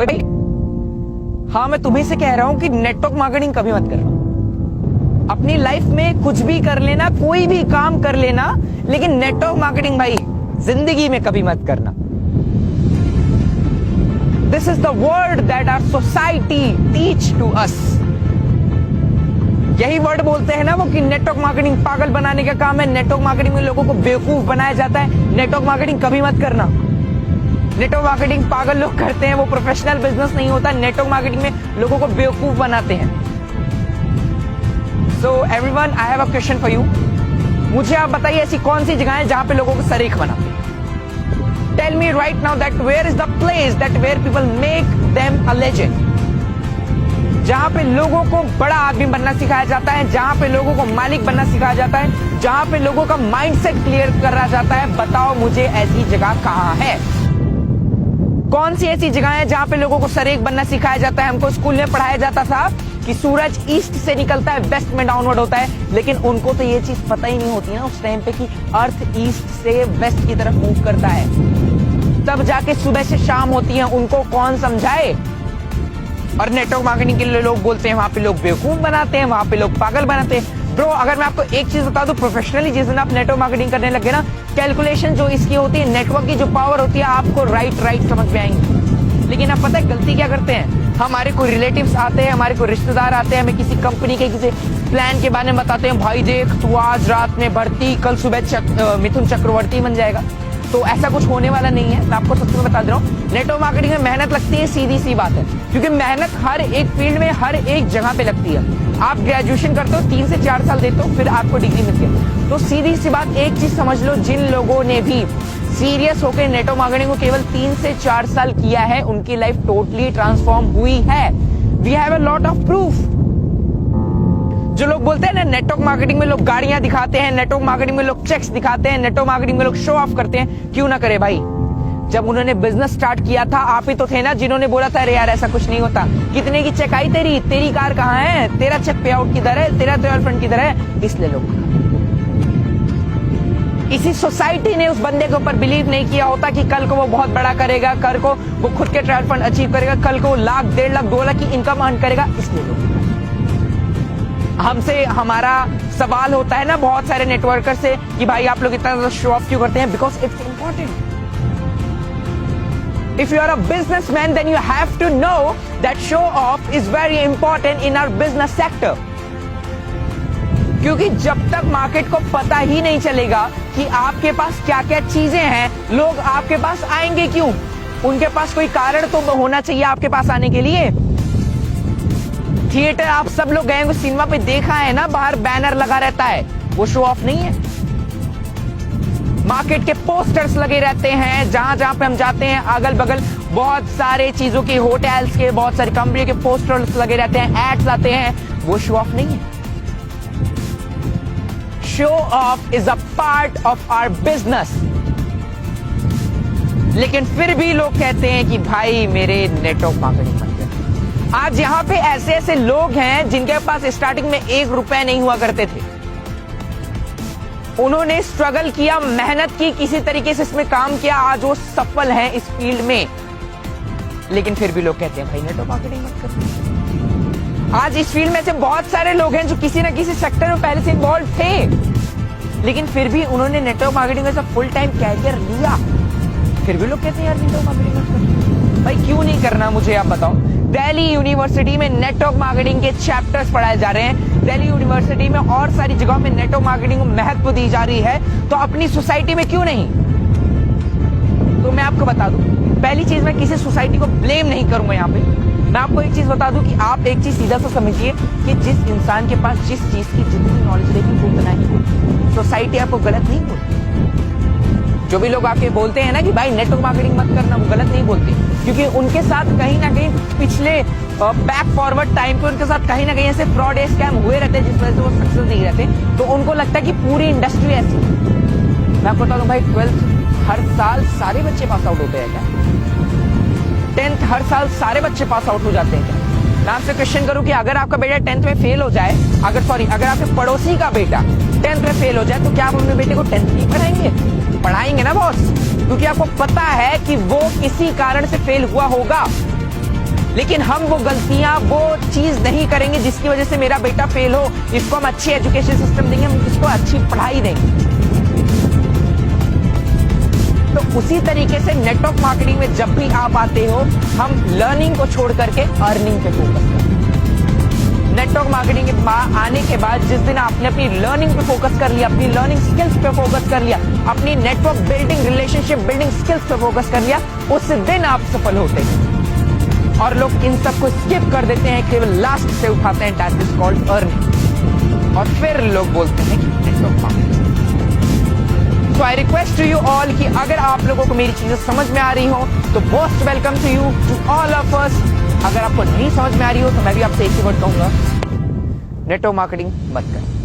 भाई हाँ, मैं तुम्ही से कह रहा हूं कि नेटवर्क मार्केटिंग कभी मत करना। अपनी लाइफ में कुछ भी कर लेना, कोई भी काम कर लेना, लेकिन नेटवर्क मार्केटिंग भाई जिंदगी में कभी मत करना। This is the word that our society teach to us. यही वर्ड बोलते हैं ना वो कि नेटवर्क मार्केटिंग पागल बनाने का काम है, नेटवर्क मार्केटिंग में लोगों को बेवकूफ बनाया जाता है। नेटवर्क मार्केटिंग कभी मत करना। नेटवर्क मार्केटिंग पागल लोग करते हैं, वो प्रोफेशनल बिजनेस नहीं होता। नेटवर्क मार्केटिंग में लोगों को बेवकूफ बनाते हैं। So everyone, I have a question for you. मुझे आप बताइए ऐसी कौन सी जगह है जहां पे लोगों को सरीख बनाते हैं। Tell me right now that where is the place that where people make them a legend. जहां पे लोगों को बड़ा आदमी बनना सिखाया जाता है, जहां पे लोगों को मालिक बनना सिखाया जाता है, जहां पे लोगों का माइंडसेट क्लियर करा जाता है। बताओ मुझे ऐसी जगह कहां है? कौन सी ऐसी जगह है जहां पे लोगों को सरेख बनना सिखाया जाता है? हमको स्कूल में पढ़ाया जाता था कि सूरज ईस्ट से निकलता है, वेस्ट में डाउनवर्ड होता है, लेकिन उनको तो ये चीज पता ही नहीं होती ना उस टाइम पे कि अर्थ ईस्ट से वेस्ट की तरफ मूव करता है। तब जाके सुबह से शाम होती है, उनको कौन समझाए? और नेटवर्क मार्केटिंग के लिए लोग बोलते हैं वहां पे लोग बेवकूफ बनाते हैं, वहां पे लोग पागल बनाते हैं। ब्रो, अगर मैं आपको एक चीज बता दूं, प्रोफेशनली जिस दिन आप नेटवर्क मार्केटिंग करने लगे ना, कैलकुलेशन जो इसकी होती है, नेटवर्क की जो पावर होती है, आपको राइट समझ में आएंगी। लेकिन आप पता है गलती क्या करते हैं? हमारे कोई रिलेटिव्स आते हैं, हमारे कोई रिश्तेदार आते हैं, हमें किसी कंपनी के किसी प्लान के बारे में बताते हैं, भाई देख तू आज रात में भर्ती, कल सुबह मिथुन चक्रवर्ती बन जाएगा। तो ऐसा कुछ होने वाला नहीं है। मैं आपको सच में बता दे रहा हूँ, नेटवर्क मार्केटिंग में मेहनत लगती है, सीधी सी बात है, क्योंकि मेहनत हर एक फील्ड में हर एक जगह पे लगती है। आप ग्रेजुएशन करते हो, 3 से 4 साल देते हो, फिर आपको डिग्री मिलती है। तो सीधी सी बात, एक चीज समझ लो, जिन लोगों ने भी सीरियस होकर नेटवर्क मार्केटिंग को केवल 3 से 4 साल किया है, उनकी लाइफ टोटली ट्रांसफॉर्म हुई है। We have a lot of proof. जो लोग बोलते हैं ना नेटवर्क मार्केटिंग में लोग गाड़ियां दिखाते हैं, नेटवर्क मार्केटिंग में लोग चेक्स दिखाते हैं, नेटवर्क मार्केटिंग में लोग शो ऑफ करते हैं, क्यों ना करे भाई? जब उन्होंने बिजनेस स्टार्ट किया था, आप ही तो थे ना जिन्होंने बोला था अरे यार ऐसा कुछ नहीं होता। कितने की चेक आई तेरी कार कहाँ है, तेरा चेक पे आउट किधर है, तेरा ट्रेवल फंड किधर है? इसलिए लोग, इसी सोसाइटी ने उस बंदे के ऊपर बिलीव नहीं किया होता कि कल को वो बहुत बड़ा करेगा, कल को वो खुद के ट्रेवल फंड अचीव करेगा, कल को 1 लाख 1.5 लाख 2 लाख की इनकम अर्न करेगा। इसलिए लोग, हमसे हमारा सवाल होता है ना बहुत सारे नेटवर्कर से कि भाई आप लोग इतना शो ऑफ क्यों करते हैं? Because it's important. If you are a businessman, then you have to know that show off is very important in our business sector. क्योंकि जब तक मार्केट को पता ही नहीं चलेगा कि आपके पास क्या क्या चीजें हैं, लोग आपके पास आएंगे क्यों? उनके पास कोई कारण तो होना चाहिए आपके पास आने के लिए। थिएटर आप सब लोग गए होंगे, सिनेमा पे देखा है ना, बाहर बैनर लगा रहता है, वो शो ऑफ नहीं है। मार्केट के पोस्टर्स लगे रहते हैं, जहां जहां पे हम जाते हैं, अगल बगल बहुत सारे चीजों के, होटल्स के, बहुत सारी कंपनी के पोस्टर्स लगे रहते हैं, एड्स आते हैं, वो शो ऑफ नहीं है। Show off is a part of our business. लेकिन फिर भी लोग कहते हैं कि भाई मेरे नेटवर्क मार्केटिंग मत कर। आज यहां पे ऐसे ऐसे लोग हैं जिनके पास स्टार्टिंग में 1 रुपया नहीं हुआ करते थे। उन्होंने स्ट्रगल किया, मेहनत की, किसी तरीके से इसमें काम किया, आज वो सफल हैं इस फील्ड में। लेकिन फिर भी लोग कहते हैं भाई नेटवर्क मार्केटिंग मत कर। आज इस फील्ड में से बहुत सारे लोग हैं जो किसी ना किसी सेक्टर में पहले से इन्वॉल्व थे, लेकिन फिर भी उन्होंने नेटवर्क मार्केटिंग का फुल टाइम कैरियर लिया। फिर भी लोग कहते हैं यार नेटवर्क मार्केटिंग मत कर। भाई क्यों नहीं करना, मुझे आप बताओ। दिल्ली यूनिवर्सिटी में नेटवर्क मार्केटिंग के चैप्टर्स पढ़ाए जा रहे हैं, दिल्ली यूनिवर्सिटी में और सारी जगहों में नेटवर्क मार्केटिंग को महत्व दी जा रही है, तो अपनी सोसाइटी में क्यों नहीं? तो मैं आपको बता दूं, पहली चीज, मैं किसी सोसाइटी को ब्लेम नहीं करूंगा यहाँ पे। मैं आपको एक चीज बता दूं कि आप एक चीज सीधा सा समझिए कि जिस इंसान के पास जिस चीज की जितनी नॉलेज रहेगी उतना ही होगी। सोसाइटी आपको गलत नहीं बोलती। जो भी लोग आपके बोलते हैं ना कि भाई नेटवर्क मार्केटिंग मत करना, वो गलत नहीं बोलते, क्योंकि उनके साथ कहीं ना कहीं पिछले बैक फॉरवर्ड टाइम पे उनके साथ कहीं ना कहीं ऐसे फ्रॉड स्कैम हुए रहते हैं जिस वजह से वो सक्सेस नहीं रहते। तो उनको लगता है कि पूरी इंडस्ट्री ऐसी है। मैं आपको बता दूं भाई, 12th हर साल सारे बच्चे पास आउट होते हैं क्या? 10th हर साल सारे बच्चे पास आउट हो जाते हैं क्या? मैं आपसे क्वेश्चन करूं कि अगर आपका बेटा 10th में फेल हो जाए, अगर आपके पड़ोसी का बेटा 10th में फेल हो जाए, तो क्या आप अपने बेटे को 10th नहीं पढ़ाएंगे? पढ़ाएंगे ना बॉस, क्योंकि आपको पता है कि वो किसी कारण से फेल हुआ होगा। लेकिन हम वो गलतियां, वो चीज नहीं करेंगे जिसकी वजह से मेरा बेटा फेल हो। इसको हम अच्छी एजुकेशन सिस्टम देंगे, हम इसको अच्छी पढ़ाई देंगे। तो उसी तरीके से नेटवर्क मार्केटिंग में जब भी आप आते हो, हम लर्निंग को छोड़ करके अर्निंग पे फोकस करते हैं। नेटवर्क मार्केटिंग के आने के बाद जिस दिन आपने अपनी लर्निंग पे फोकस कर लिया, अपनी लर्निंग स्किल्स पे फोकस कर लिया, अपनी network building, relationship building skills पे फोकस कर लिया, उस दिन आप सफल होते हैं। और लोग इन सबको स्किप कर देते हैं, केवल लास्ट से उठाते हैं, दैट इज कॉल्ड अर्निंग। और फिर लोग बोलते हैं कि network marketing. So I request to you all कि अगर आप लोगों को मेरी चीजें समझ में आ रही हो तो most welcome to you, to all of us. अगर आपको नहीं समझ में आ रही हो तो मैं भी आपसे एक ही वर्ड कहूंगा, नेटवर्क मार्केटिंग मत करें।